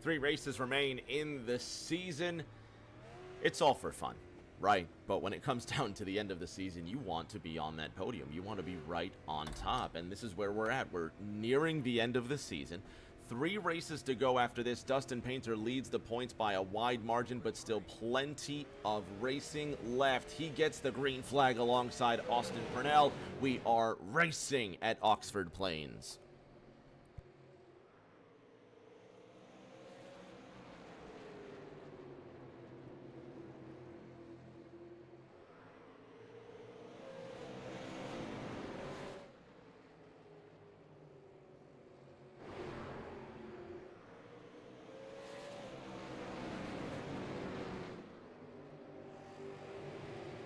3 races remain in the season. It's all for fun, right? But when it comes down to the end of the season, you want to be on that podium. You want to be right on top, and this is where we're at. We're nearing the end of the season. 3 races to go after this. Dustin Painter leads the points by a wide margin, but still plenty of racing left. He gets the green flag alongside Austin Purnell. We are racing at Oxford Plains.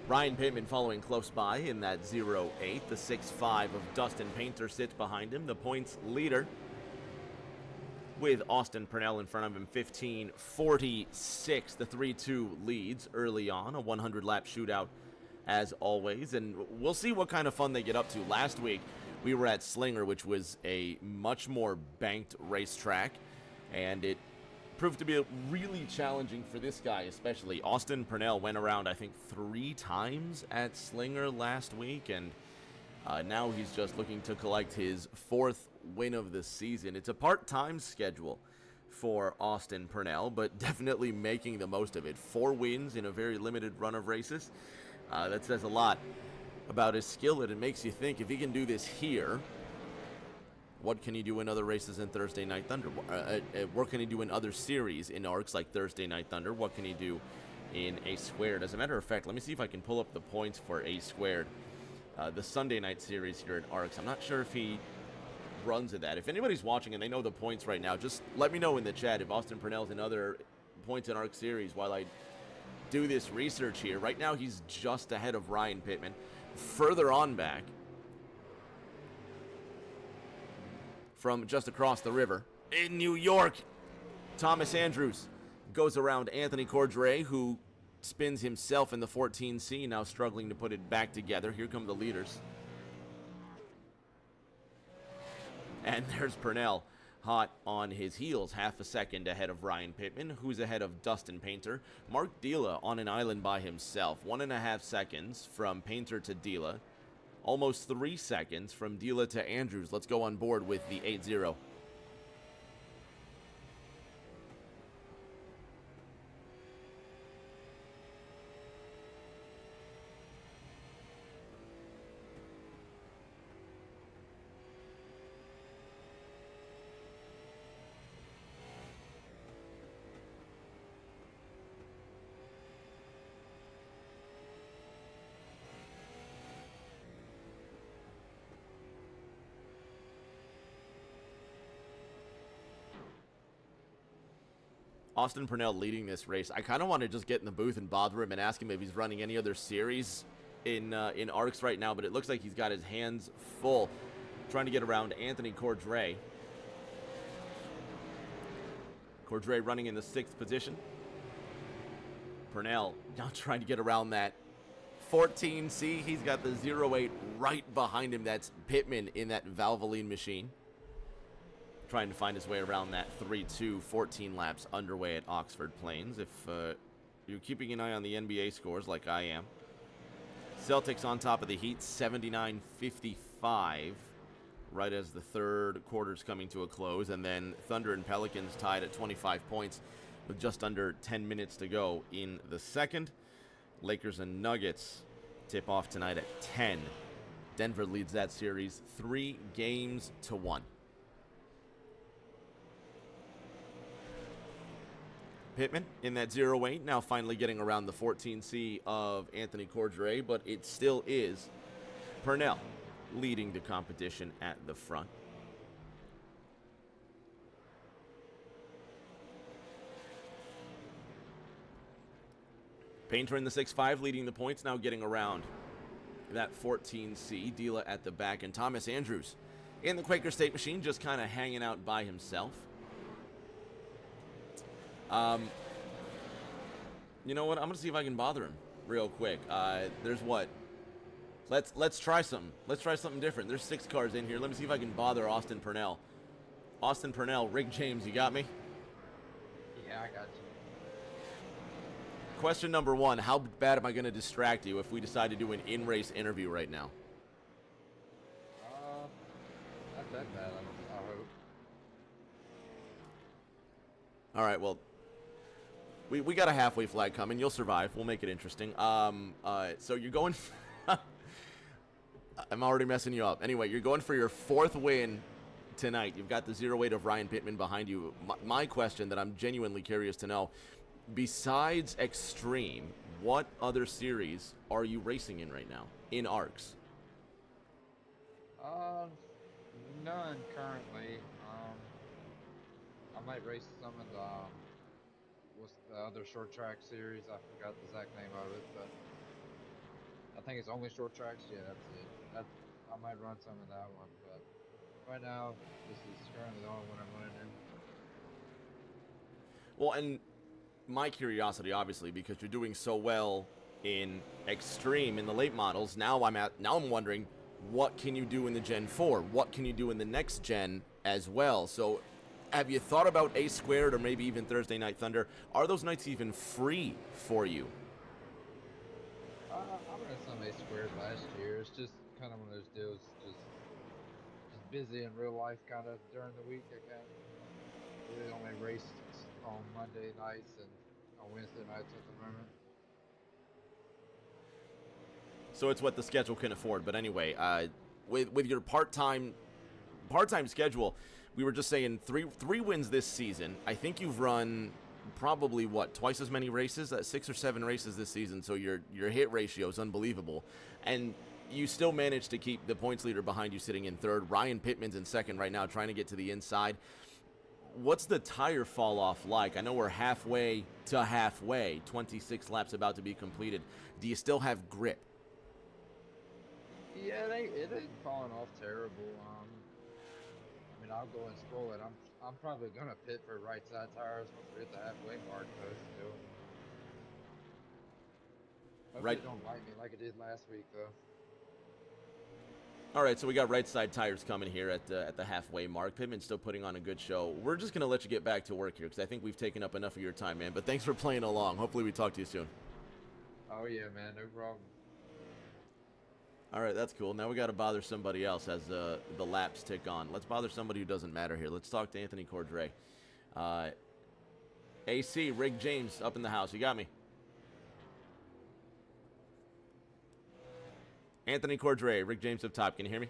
Ryan Pittman following close by in that 0-8. The 6-5 of Dustin Painter sits behind him, the points leader, with Austin Purnell in front of him, 15:46. The 3-2 leads early on, a 100-lap shootout as always, and we'll see what kind of fun they get up to. Last week, we were at Slinger, which was a much more banked racetrack, and it proved to be really challenging for this guy especially. Austin Purnell went around, I think, 3 times at Slinger last week, and now he's just looking to collect his 4th win of the season. It's a part-time schedule for Austin Purnell, but definitely making the most of it. 4 wins in a very limited run of races. That says a lot about his skill, and it makes you think, if he can do this here, what can he do in other races in Thursday Night Thunder? What can he do in other series in ARCS like Thursday Night Thunder? What can he do in A Squared? As a matter of fact, let me see if I can pull up the points for A Squared, the Sunday night series here at ARCS. I'm not sure if he runs at that. If anybody's watching and they know the points right now, just let me know in the chat if Austin Purnell's in other points in ARCS series while I do this research here. Right now, he's just ahead of Ryan Pittman. Further on back, from just across the river in New York, Thomas Andrews goes around Anthony Cordray, who spins himself in the 14C, now struggling to put it back together. Here come the leaders. And there's Purnell, hot on his heels, half a second ahead of Ryan Pittman, who's ahead of Dustin Painter. Mark Dila on an island by himself, 1.5 seconds from Painter to Dila. Almost 3 seconds from Dila to Andrews. Let's go on board with the 8-0. Austin Purnell leading this race. I kind of want to just get in the booth and bother him and ask him if he's running any other series in ARCS right now, but it looks like he's got his hands full trying to get around Anthony Cordray. Cordray running in the 6th position. Purnell now trying to get around that 14C. He's got the 0-8 right behind him. That's Pittman in that Valvoline machine, trying to find his way around that 3-2, 14 laps underway at Oxford Plains. If you're keeping an eye on the NBA scores like I am, Celtics on top of the Heat, 79-55, right as the third quarter's coming to a close, and then Thunder and Pelicans tied at 25 points with just under 10 minutes to go in the second. Lakers and Nuggets tip off tonight at 10. Denver leads that series 3-1. Pittman in that 0-8, now finally getting around the 14C of Anthony Cordray, but it still is Purnell leading the competition at the front. Painter in the 6-5 leading the points, now getting around that 14C. Dila at the back, and Thomas Andrews in the Quaker State machine just kind of hanging out by himself. You know what? I'm gonna see if I can bother him real quick. There's what? Let's try something. Let's try something different. There's 6 cars in here. Let me see if I can bother Austin Purnell. Austin Purnell, Rick James, you got me? I got you. Question number one, how bad am I going to distract you if we decide to do an in-race interview right now? Not that bad, I hope. All right, well, we got a halfway flag coming. You'll survive. We'll make it interesting. So you're going... I'm already messing you up. Anyway, you're going for your 4th win tonight. You've got the 0-8 of Ryan Pittman behind you. My question that I'm genuinely curious to know, besides Xtreme, what other series are you racing in right now in ARCS? None currently. I might race some of the what's the other short track series? I forgot the exact name of it, but I think it's only short tracks. Yeah, that's it. I might run some of that one, but right now this is currently the only one I'm running in. Well, and my curiosity, obviously, because you're doing so well in Xtreme in the late models, now I'm wondering, what can you do in the Gen 4? What can you do in the next gen as well? So have you thought about A Squared or maybe even Thursday Night Thunder? Are those nights even free for you? I ran some A Squared last year. It's just kind of one of those deals, just busy in real life kind of during the week. I can't really only race on Monday nights and on Wednesday nights at the moment. So it's what the schedule can afford. But anyway, with your part-time schedule, we were just saying three wins this season. I think you've run probably twice as many races, 6 or 7 races this season. So your hit ratio is unbelievable, and you still managed to keep the points leader behind you sitting in 3rd. Ryan Pittman's in 2nd right now, trying to get to the inside. What's the tire fall off like? I know we're halfway to halfway, 26 laps about to be completed. Do you still have grip? Yeah, it ain't falling off terrible. I mean, I'll go and spoil it. I'm probably gonna pit for right side tires once we hit the halfway mark, though. Still, hopefully it don't bite me like it did last week, though. All right, so we got right side tires coming here at the halfway mark. Pittman's still putting on a good show. We're just gonna let you get back to work here because I think we've taken up enough of your time, man. But thanks for playing along. Hopefully we talk to you soon. Oh yeah, man, no problem. All right, that's cool. Now we got to bother somebody else as the laps tick on. Let's bother somebody who doesn't matter here. Let's talk to Anthony Cordray. AC, Rig James up in the house. You got me? Anthony Cordray, Rig James up top. Can you hear me?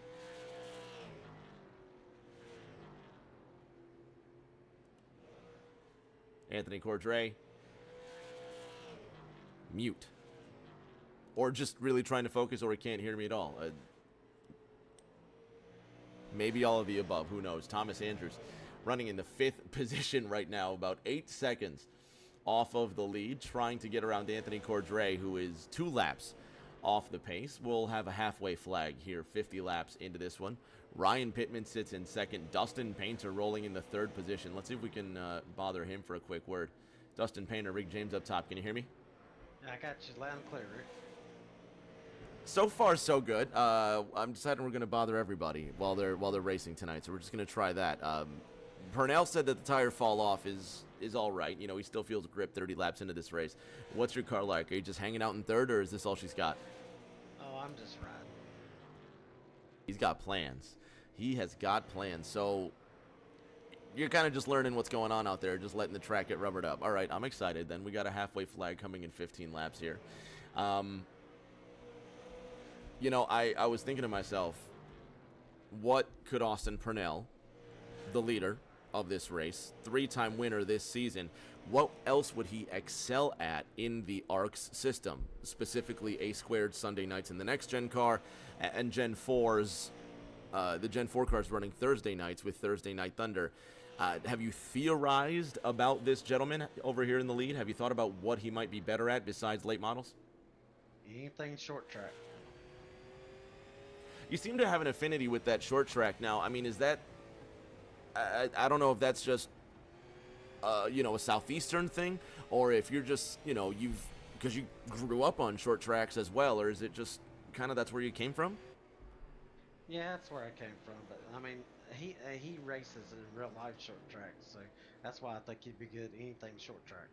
Anthony Cordray. Mute. Or just really trying to focus, or he can't hear me at all. Maybe all of the above. Who knows? Thomas Andrews running in the 5th position right now, about 8 seconds off of the lead, trying to get around Anthony Cordray, who is 2 laps off the pace. We'll have a halfway flag here, 50 laps into this one. Ryan Pittman sits in 2nd. Dustin Painter rolling in the 3rd position. Let's see if we can bother him for a quick word. Dustin Painter, Rig James up top. Can you hear me? I got you loud and clear, Rick. So far, so good. I'm deciding we're going to bother everybody while they're racing tonight, so we're just going to try that. Purnell said that the tire fall off is all right. You know, he still feels grip 30 laps into this race. What's your car like? Are you just hanging out in 3rd, or is this all she's got? Oh, I'm just riding. He's got plans. He has got plans. So you're kind of just learning what's going on out there, just letting the track get rubbered up. All right, I'm excited. Then we got a halfway flag coming in 15 laps here. You know, I was thinking to myself, what could Austin Purnell, the leader of this race, 3-time winner this season, what else would he excel at in the ARCS system, specifically A Squared Sunday nights in the next gen car, and Gen 4's, the Gen 4 cars running Thursday nights with Thursday Night Thunder. Have you theorized about this gentleman over here in the lead? Have you thought about what he might be better at besides late models? Anything short track. You seem to have an affinity with that short track now. I mean, is that... I don't know if that's just, you know, a Southeastern thing, or if you're just, you know, because you grew up on short tracks as well, or is it just kind of that's where you came from? Yeah, that's where I came from, but I mean, he races in real life short tracks, so that's why I think he'd be good at anything short track.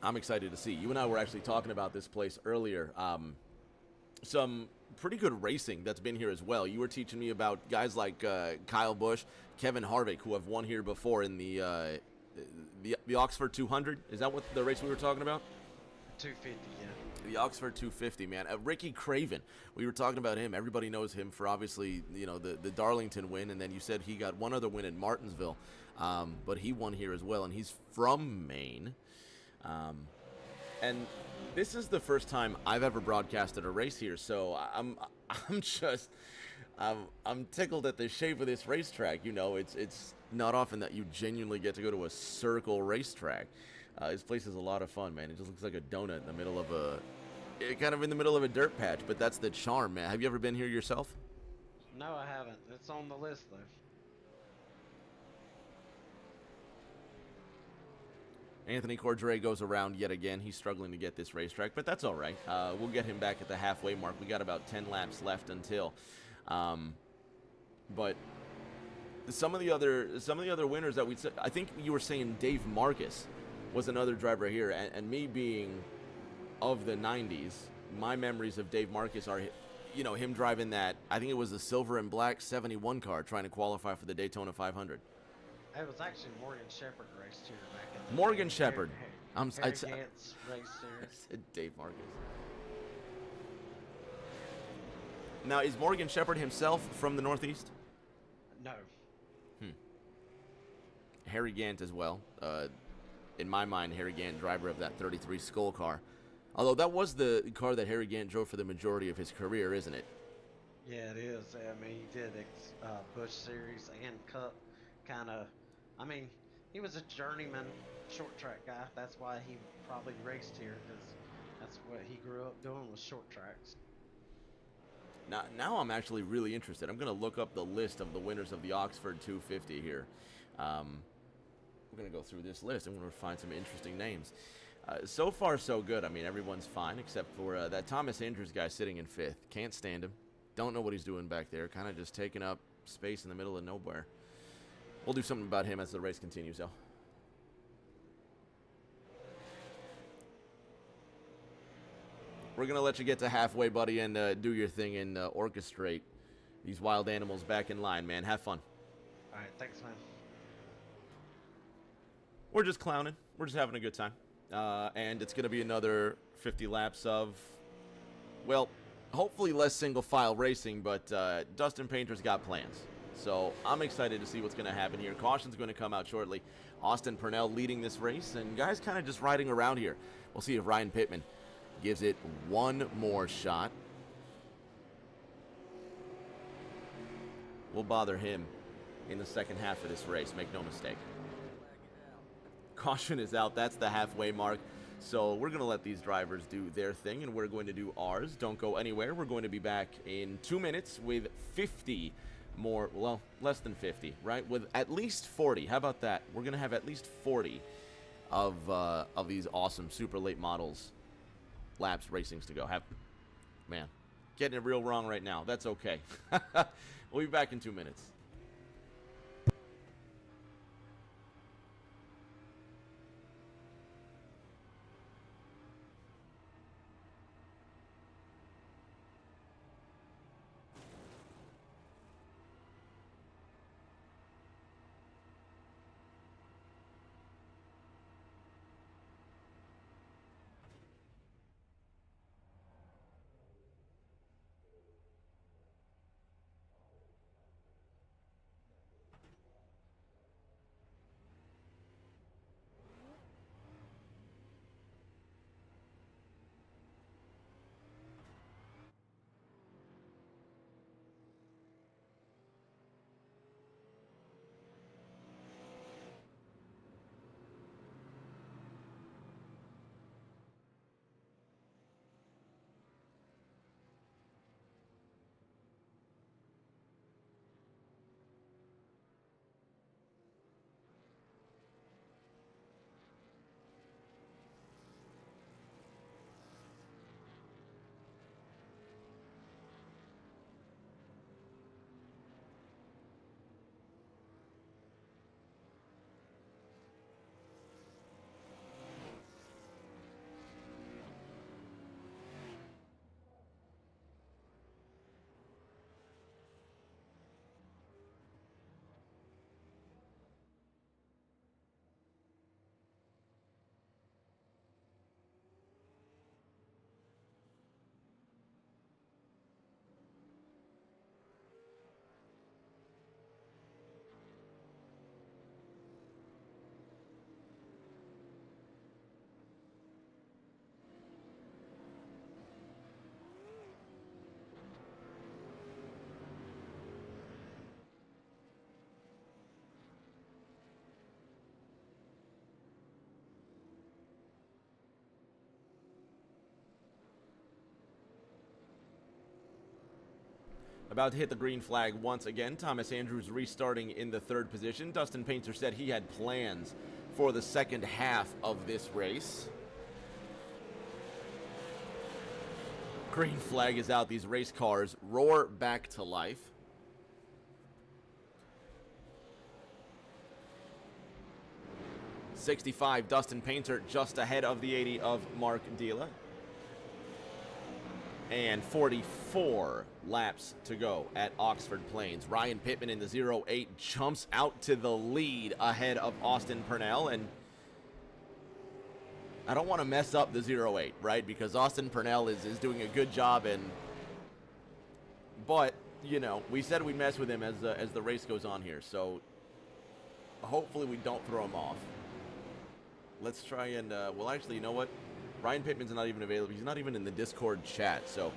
I'm excited to see. You and I were actually talking about this place earlier. Some pretty good racing that's been here as well. You were teaching me about guys like Kyle Busch, Kevin Harvick, who have won here before in the Oxford 200. Is that what the race we were talking about? 250, yeah. The Oxford 250, man. Ricky Craven, we were talking about him. Everybody knows him for obviously, the Darlington win, and then you said he got one other win in Martinsville, but he won here as well, and he's from Maine. And this is the first time I've ever broadcasted a race here, so I'm tickled at the shape of this racetrack. It's not often that you genuinely get to go to a circle racetrack. This place is a lot of fun, man. It just looks like a donut in the middle of kind of in the middle of a dirt patch, but that's the charm, man. Have you ever been here yourself? No, I haven't. It's on the list though. Anthony Cordray goes around yet again. He's struggling to get this racetrack, but that's all right. We'll get him back at the halfway mark. We got about 10 laps left until. But some of the other winners that I think you were saying Dave Marcus was another driver here, and me being of the 90s, my memories of Dave Marcus are, him driving that, I think it was the silver and black 71 car trying to qualify for the Daytona 500. It was actually Morgan Shepherd raced here back in the Morgan day. Shepherd. Harry I Gantz raced here. said Dave Marcus. Now, is Morgan Shepherd himself from the Northeast? No. Harry Gant as well. In my mind, Harry Gant, driver of that 33 Skull car. Although that was the car that Harry Gant drove for the majority of his career, isn't it? Yeah, it is. I mean, he did Busch Series and Cup, kind of. I mean, he was a journeyman short track guy. That's why he probably raced here, because that's what he grew up doing, was short tracks. Now I'm actually really interested. I'm going to look up the list of the winners of the Oxford 250 here. We're going to go through this list and we're going to find some interesting names. So far, so good. I mean, everyone's fine except for that Thomas Andrews guy sitting in 5th. Can't stand him. Don't know what he's doing back there. Kind of just taking up space in the middle of nowhere. We'll do something about him as the race continues, though. We're going to let you get to halfway, buddy, and do your thing and orchestrate these wild animals back in line, man. Have fun. All right, thanks, man. We're just clowning. We're just having a good time. And it's going to be another 50 laps of, well, hopefully less single file racing, but Dustin Painter's got plans. So I'm excited to see what's going to happen here. Caution's going to come out shortly. Austin Purnell leading this race, and guys kind of just riding around here. We'll see if Ryan Pittman gives it one more shot. We'll bother him in the second half of this race, make no mistake. Caution is out. That's the halfway mark. So we're going to let these drivers do their thing, and we're going to do ours. Don't go anywhere. We're going to be back in 2 minutes with 50 more, well, less than 50, right? With at least 40. How about that? We're going to have at least 40 of these awesome super late models laps racings to go. Man, getting it real wrong right now. That's okay. We'll be back in 2 minutes. About to hit the green flag once again. Thomas Andrews restarting in the 3rd position. Dustin Painter said he had plans for the second half of this race. Green flag is out. These race cars roar back to life. '65 Dustin Painter just ahead of the 80 of Mark Dila. And 44 laps to go at Oxford Plains. Ryan Pittman in the 08 jumps out to the lead ahead of Austin Purnell. And I don't want to mess up the 08, right? Because Austin Purnell is doing a good job. But, you know, we said we'd mess with him as the race goes on here. So hopefully we don't throw him off. Let's try and, well, actually, you know what? Ryan Pittman's not even available. He's not even in the Discord chat, so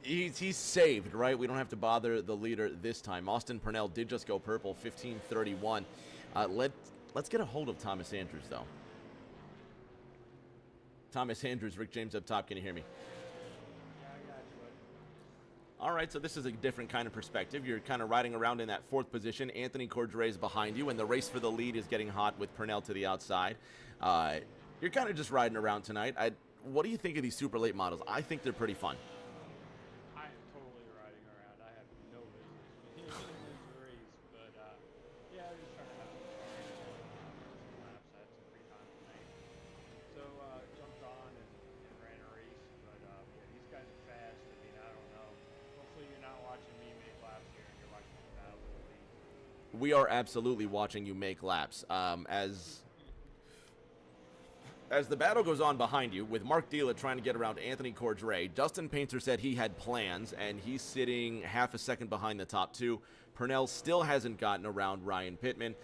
he's saved, right? We don't have to bother the leader this time. Austin Purnell did just go purple, 15:31. Let's get a hold of Thomas Andrews, though. Thomas Andrews, Rick James up top. Can you hear me? Yeah, I got you. All right, so this is a different kind of perspective. You're kind of riding around in that 4th position. Anthony Cordray is behind you, and the race for the lead is getting hot with Purnell to the outside. You're kind of just riding around tonight. What do you think of these super late models? I think they're pretty fun. I am totally riding around. I have no business being in this race, but yeah, I'm just trying to have some fun. Some laps. I had some free time tonight, so jumped on and ran a race. But yeah, these guys are fast. I mean, I don't know. Hopefully, you're not watching me make laps here, and you're watching the battle of the lead. We are absolutely watching you make laps. As the battle goes on behind you, with Mark Dila trying to get around Anthony Cordray, Dustin Painter said he had plans, and he's sitting half a second behind the top 2. Purnell still hasn't gotten around Ryan Pittman.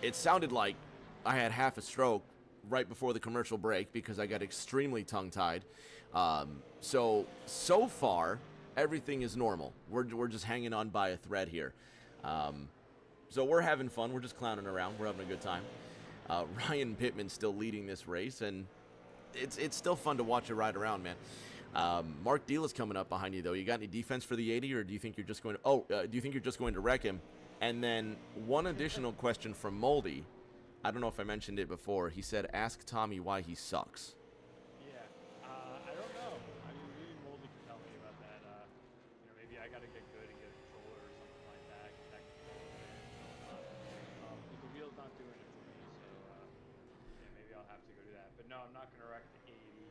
It sounded like I had half a stroke right before the commercial break because I got extremely tongue-tied. So far, everything is normal. We're just hanging on by a thread here. So we're having fun. We're just clowning around. We're having a good time. Ryan Pittman still leading this race, and it's still fun to watch you ride around, man. Mark Dila's coming up behind you, though. You got any defense for the 80, or do you think you're just going to? Do you think you're just going to wreck him? And then one additional question from Moldy. I don't know if I mentioned it before. He said, "Ask Tommy why he sucks." Yeah, I don't know. I mean, maybe Moldy can tell me about that. You know, maybe I got to get good and get a controller or something like that. Get that controller in. But the wheel's not doing it for me, so yeah, maybe I'll have to go do that. But no, I'm not going to wreck the 80.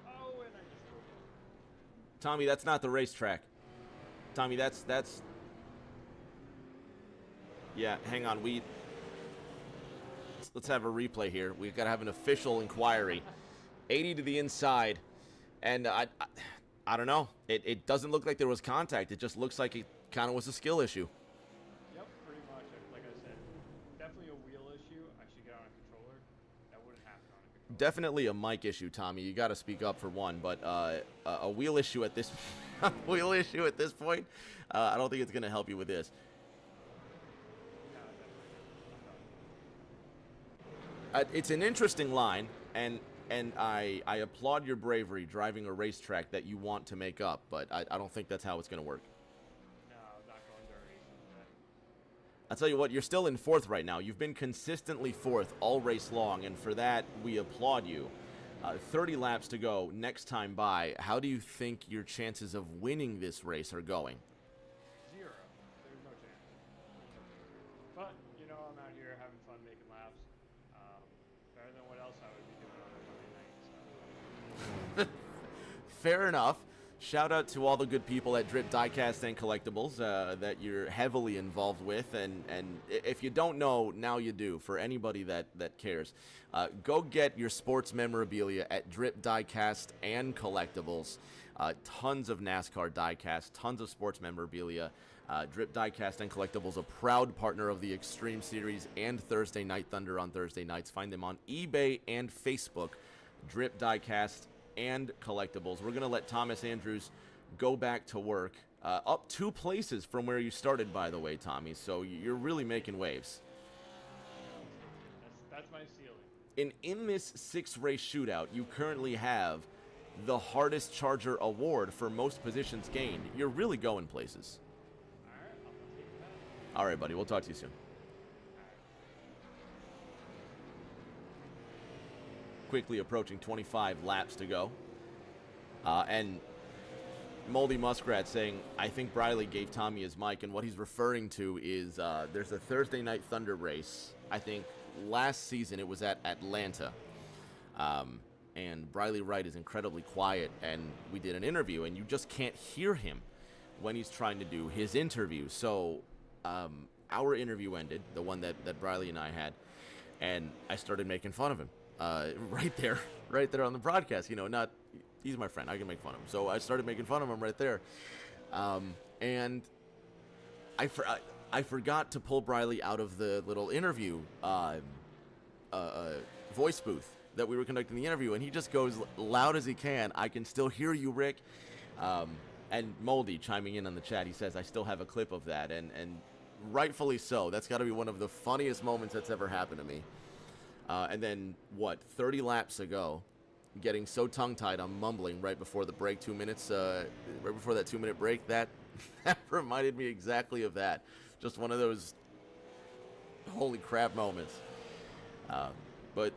Oh, and I just drove over. Tommy, that's not the racetrack. Tommy, that's. Yeah, hang on. Let's have a replay here. We've got to have an official inquiry. 80 to the inside, and I don't know. It doesn't look like there was contact. It just looks like it kind of was a skill issue. Yep, pretty much. Like I said, definitely a wheel issue. I should get on a controller. That wouldn't happen on a controller. Definitely a mic issue, Tommy. You got to speak up for one. But a wheel issue at this wheel issue at this point, I don't think it's going to help you with this. It's an interesting line, and I applaud your bravery driving a racetrack that you want to make up, but I don't think that's how it's going to work. No, I'm not going dirty. I'll tell you what, you're still in 4th right now. You've been consistently 4th all race long, and for that, we applaud you. 30 laps to go next time by. How do you think your chances of winning this race are going? 0. There's no chance. But, you know, I'm out here having fun making laps. Better than what else I would be doing on a Monday night. So. Fair enough. Shout out to all the good people at Drip Diecast and Collectibles that you're heavily involved with, and if you don't know, now you do. For anybody that cares, go get your sports memorabilia at Drip Diecast and Collectibles. Tons of NASCAR diecast, tons of sports memorabilia. Drip Diecast and Collectibles, a proud partner of the Xtreme Series and Thursday Night Thunder on Thursday nights. Find them on eBay and Facebook. Drip Diecast and Collectibles. We're going to let Thomas Andrews go back to work. Up 2 places from where you started, by the way, Tommy. So you're really making waves. That's my ceiling. In this 6-race shootout, you currently have the hardest charger award for most positions gained, you're really going places. Alright, I'll take that. All right, buddy. We'll talk to you soon. Quickly approaching 25 laps to go. And Moldy Muskrat saying, I think Briley gave Tommy his mic, and what he's referring to is there's a Thursday Night Thunder race. I think last season it was at Atlanta. And Briley Wright is incredibly quiet, and we did an interview, and you just can't hear him when he's trying to do his interview. So our interview ended, the one that Briley and I had, and I started making fun of him right there on the broadcast. You know, not he's my friend, I can make fun of him. So I started making fun of him right there, and I forgot to pull Briley out of the little interview voice booth that we were conducting the interview, and he just goes loud as he can. I can still hear you, Rick. And Moldy chiming in on the chat, he says, I still have a clip of that, and rightfully so. That's got to be one of the funniest moments that's ever happened to me. And then, 30 laps ago, getting so tongue-tied, I'm mumbling right before the break, 2 minutes, right before that 2-minute break, that reminded me exactly of that. Just one of those holy crap moments. But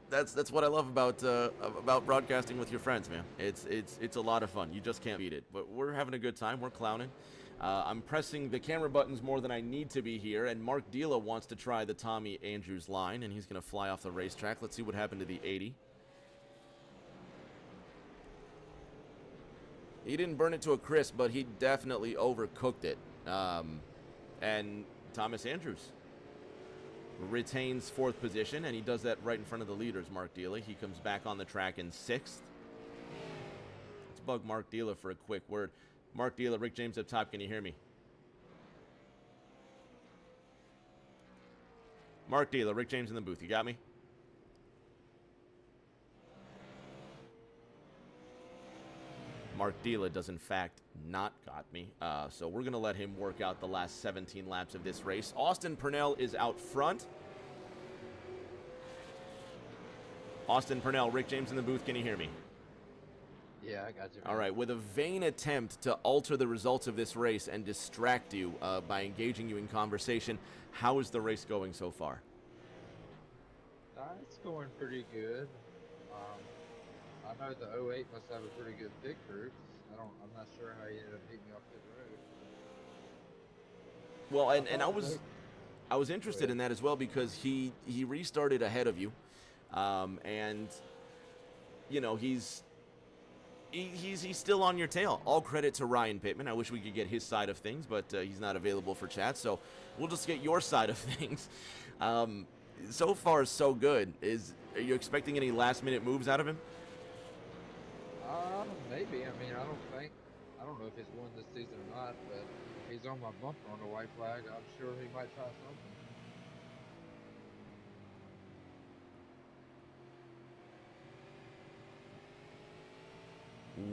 that's what I love about broadcasting with your friends, man. It's a lot of fun. You just can't beat it. But we're having a good time. We're clowning. I'm pressing the camera buttons more than I need to be here, and Mark Dila wants to try the Tommy Andrews line, and he's going to fly off the racetrack. Let's see what happened to the 80. He didn't burn it to a crisp, but he definitely overcooked it. And Thomas Andrews retains 4th position, and he does that right in front of the leaders, Mark Dila. He comes back on the track in 6th. Let's bug Mark Dila for a quick word. Mark Dila, Rick James up top, can you hear me? Mark Dila, Rick James in the booth, you got me? Mark Dila does, in fact, not got me. So we're going to let him work out the last 17 laps of this race. Austin Purnell is out front. Austin Purnell, Rick James in the booth, can you hear me? Yeah, I got you. All right, with a vain attempt to alter the results of this race and distract you by engaging you in conversation, how is the race going so far? It's going pretty good. I know the 08 must have a pretty good pit group. I'm not sure how he ended up beating me off pit road. Well, and I was interested in that as well, because he restarted ahead of you, and you know he's still on your tail. All credit to Ryan Pittman. I wish we could get his side of things, but he's not available for chat, so we'll just get your side of things. So far, so good. Are you expecting any last-minute moves out of him? Maybe. I mean, I don't know if he's won this season or not, but if he's on my bumper on the white flag, I'm sure he might try something.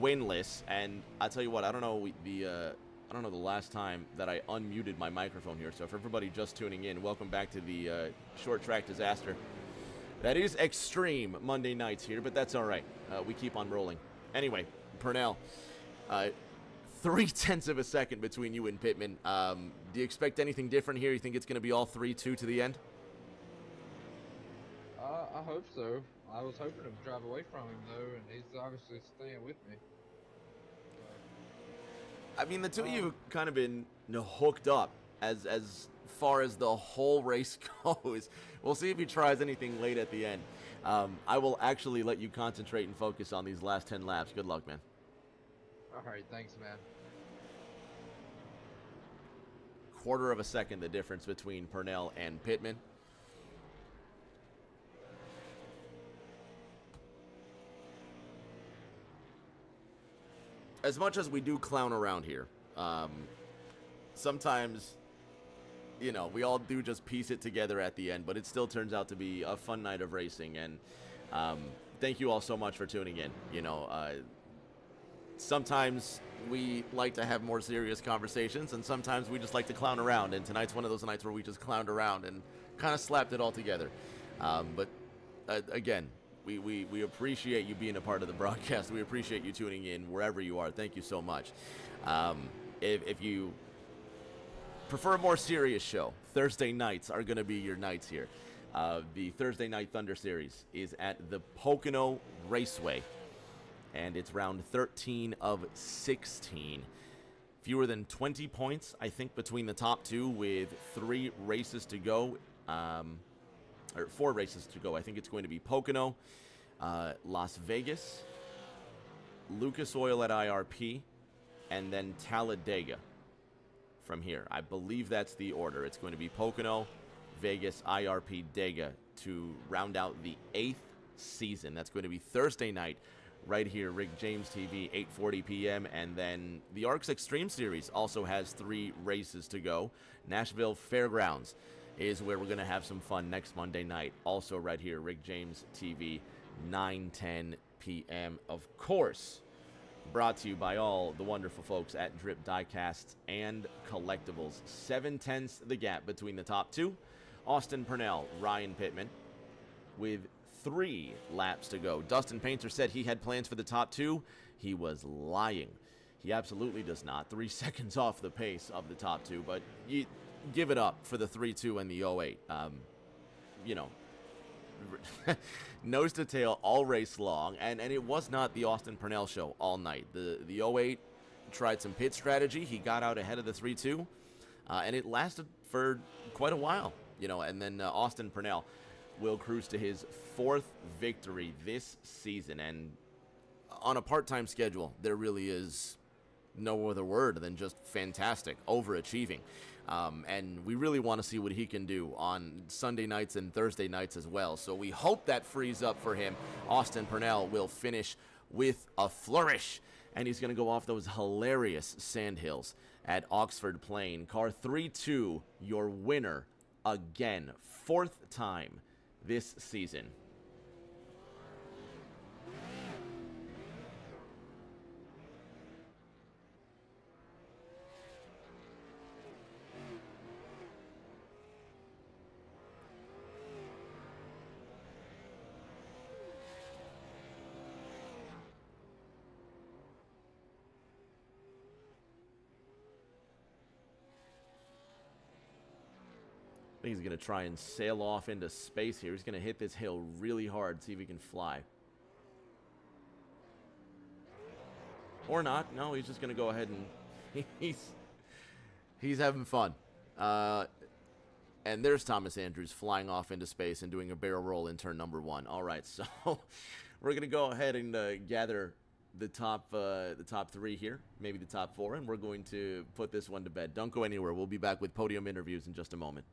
Winless, and I tell you what, I don't know the last time that I unmuted my microphone here. So for everybody just tuning in, welcome back to the short track disaster. That is Xtreme Monday nights here, but that's all right. We keep on rolling. Anyway, Purnell, 0.3 of a second between you and Pittman. Do you expect anything different here? You think it's going to be all 3-2 to the end? I hope so. I was hoping to drive away from him, though, and he's obviously staying with me. I mean, the two of you have kind of been hooked up as far as the whole race goes. We'll see if he tries anything late at the end. I will actually let you concentrate and focus on these last 10 laps. Good luck, man. All right, thanks, man. 1/4 of a second the difference between Purnell and Pittman. As much as we do clown around here, sometimes, we all do just piece it together at the end, but it still turns out to be a fun night of racing, and thank you all so much for tuning in. Sometimes we like to have more serious conversations, and sometimes we just like to clown around, and tonight's one of those nights where we just clowned around and kind of slapped it all together. But again, We appreciate you being a part of the broadcast. We appreciate you tuning in wherever you are. Thank you so much. If you prefer a more serious show, Thursday nights are going to be your nights here. The Thursday Night Thunder Series is at the Pocono Raceway, and it's round 13 of 16. Fewer than 20 points, I think, between the top two with 3 races to go, or 4 races to go. I think it's going to be Pocono, Las Vegas, Lucas Oil at IRP, and then Talladega from here. I believe that's the order. It's going to be Pocono, Vegas, IRP, Dega to round out the 8th season. That's going to be Thursday night right here, Rick James TV, 8:40 p.m. And then the ARCS Xtreme Series also has 3 races to go. Nashville Fairgrounds is where we're going to have some fun next Monday night. Also right here, Rick James TV, 9:10 p.m. Of course, brought to you by all the wonderful folks at Drip Diecasts and Collectibles. 7/10 the gap between the top two. Austin Purnell, Ryan Pittman, with 3 laps to go. Dustin Painter said he had plans for the top 2. He was lying. He absolutely does not. 3 seconds off the pace of the top 2, but you give it up for the 3-2 and the 08. Nose to tail all race long, and it was not the Austin Purnell show all night. The 08 tried some pit strategy. He got out ahead of the 3-2, and it lasted for quite a while, and then Austin Purnell will cruise to his 4th victory this season, and on a part-time schedule, there really is no other word than just fantastic, overachieving. And we really want to see what he can do on Sunday nights and Thursday nights as well. So we hope that frees up for him. Austin Purnell will finish with a flourish, and he's going to go off those hilarious sand hills at Oxford Plain. Car 3-2, your winner again, 4th time this season. I think he's going to try and sail off into space here. He's going to hit this hill really hard, see if he can fly. Or not. No, he's just going to go ahead and he's having fun. And there's Thomas Andrews flying off into space and doing a barrel roll in turn number 1. All right, so we're going to go ahead and gather the top 3 here, maybe the top 4, and we're going to put this one to bed. Don't go anywhere. We'll be back with podium interviews in just a moment.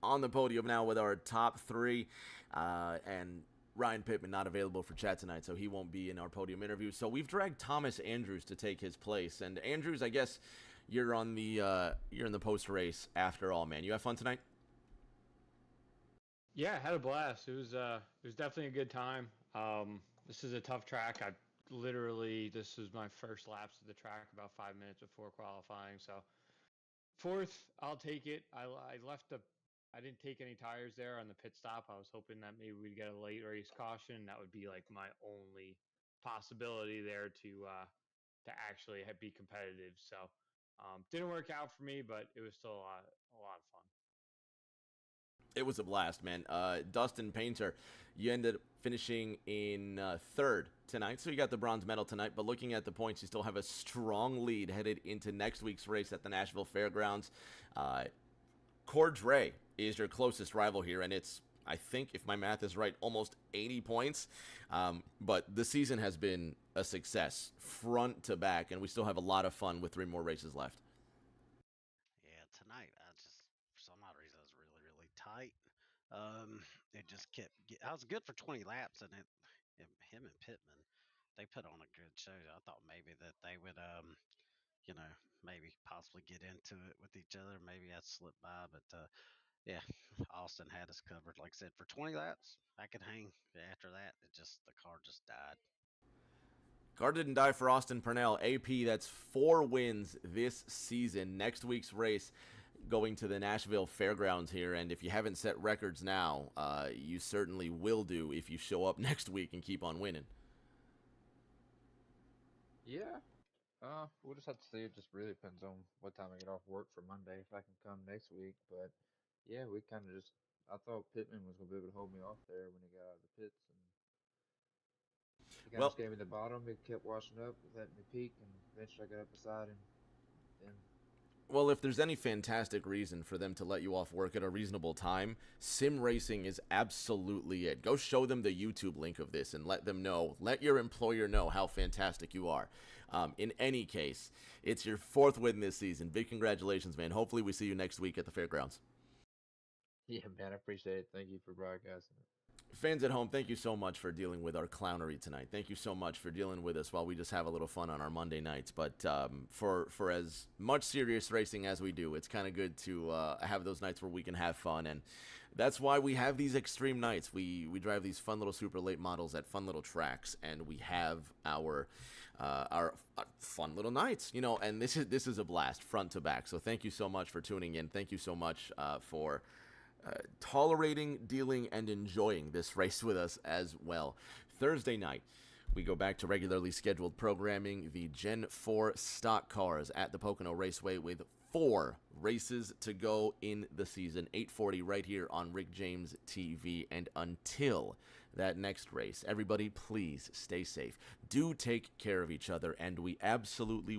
On the podium now with our top 3, and Ryan Pittman not available for chat tonight, so he won't be in our podium interview. So we've dragged Thomas Andrews to take his place. And Andrews, I guess you're in the post race after all, man. You have fun tonight? Yeah, I had a blast. It was definitely a good time. This is a tough track. This was my first laps of the track about 5 minutes before qualifying. So 4th, I'll take it. I didn't take any tires there on the pit stop. I was hoping that maybe we'd get a late race caution. That would be like my only possibility there to actually be competitive. So Didn't work out for me, but it was still a lot of fun. It was a blast, man. Dustin Painter, you ended up finishing in third tonight, so you got the bronze medal tonight. But looking at the points, you still have a strong lead headed into next week's race at the Nashville Fairgrounds. Cordray is your closest rival here, and it's, I think, if my math is right, almost 80 points. But the season has been a success, front to back, and we still have a lot of fun with 3 more races left. Yeah, tonight for some odd reason, it was really, really tight. It just I was good for 20 laps, and him and Pittman, they put on a good show. I thought maybe that they would, maybe possibly get into it with each other. Maybe I'd slip by, but yeah, Austin had us covered. Like I said, for 20 laps, I could hang. After that, the car just died. Car didn't die for Austin Purnell. AP, that's 4 wins this season. Next week's race going to the Nashville Fairgrounds here, and if you haven't set records now, you certainly will do if you show up next week and keep on winning. Yeah. We'll just have to see. It just really depends on what time I get off work for Monday, if I can come next week. But yeah, we kind of I thought Pittman was going to be able to hold me off there when he got out of the pits. And he kind of Well, just gave me the bottom. He kept washing up, letting me peak, and eventually I got up beside him. Then Well, if there's any fantastic reason for them to let you off work at a reasonable time, sim racing is absolutely it. Go show them the YouTube link of this and let your employer know how fantastic you are. In any case, it's your 4th win this season. Big congratulations, man. Hopefully we see you next week at the fairgrounds. yeah, man, I appreciate it. Thank you for broadcasting it. Fans at home, thank you so much for dealing with our clownery tonight. Thank you so much for dealing with us while we just have a little fun on our Monday nights. But for as much serious racing as we do, it's kind of good to have those nights where we can have fun. And that's why we have these extreme nights. We drive these fun little super late models at fun little tracks, and we have our fun little nights, and this is a blast front to back. So thank you so much for tuning in. Thank you so much for tolerating, dealing, and enjoying this race with us as well. Thursday night, we go back to regularly scheduled programming, the Gen 4 stock cars at the Pocono Raceway with 4 races to go in the season. 8:40 right here on Rick James TV. And until that next race, everybody please stay safe. Do take care of each other, and we absolutely